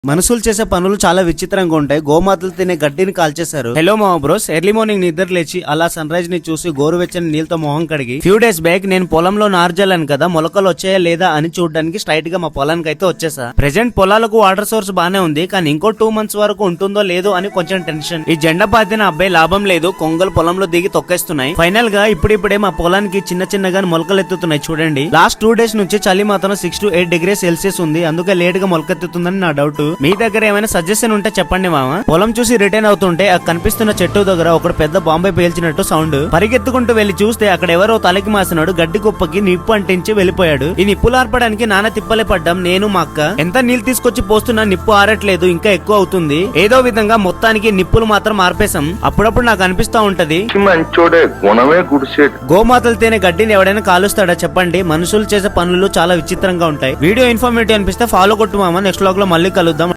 మనుషులు చేసే పనులు చాలా విచిత్రంగా ఉంటాయి. గోమాతలు తినే గడ్డిని కాల్చేశారు. హలో మా బ్రోస్, ఎర్లీ మార్నింగ్ నిద్ర లేచి అలా సన్ రైజ్ ని చూసి గోరువెచ్చని నీళ్ళతో మొహం కడిగి ఫ్యూ డేస్ బ్యాక్ నేను పొలంలో నార్జాలను కదా మొలకలు వచ్చాయా లేదా అని చూడడానికి స్ట్రైట్ గా మా పొలానికి అయితే వచ్చేసా. ప్రెసెంట్ పొలాలకు వాటర్ సోర్స్ బానే ఉంది, కానీ ఇంకో 2 months వరకు ఉంటుందో లేదో అని కొంచెం టెన్షన్. ఈ జెండా పాతిన అబ్బాయి లాభం లేదు, కొంగలు పొలంలో దిగి తొక్కేస్తున్నాయి. ఫైనల్ గా ఇప్పుడిప్పుడే మా పొలానికి చిన్నగా మొలకలు ఎత్తుతున్నాయి. చూడండి, లాస్ట్ 2 days నుంచి చలి మాత్రం 6 to 8 degrees సెల్సియస్ ఉంది, అందుకే లేట్ గా మొలకెత్తుతుందని నా డౌట్. మీ దగ్గర ఏమైనా సజెషన్ ఉంటే చెప్పండి మామ. పొలం చూసి రిటర్న్ అవుతుంటే ఆ కనిపిస్తున్న చెట్టు దగ్గర ఒకడు పెద్ద బాంబే పేల్చినట్టు సౌండ్. పరిగెత్తుకుంటూ వెళ్లి చూస్తే అక్కడ ఎవరో తలకి మాసినాడు గడ్డి కుప్పకి నిప్పు అంటించి వెళ్లిపోయాడు. ఈ నిప్పులు ఆర్పడానికి నాన్న తిప్పలే పడ్డాం నేను మా అక్క. ఎంత నీళ్లు తీసుకొచ్చి పోస్తున్నా నిప్పు ఆరట్లేదు, ఇంకా ఎక్కువ అవుతుంది. ఏదో విధంగా మొత్తానికి నిప్పులు మాత్రం ఆర్పేశాం. అప్పుడప్పుడు నాకు అనిపిస్తా ఉంటది, గోమాతలు తినే గడ్డిని ఎవడైనా కాలుస్తాడా చెప్పండి. మనుషులు చేసే పనులు చాలా విచిత్రంగా ఉంటాయి. వీడియో ఇన్ఫర్మేటివ్ అనిపిస్తే ఫాలో కొట్టు మామ. నెక్స్ట్ వ్లాగ్ లో మళ్ళీ కలుద్దాం.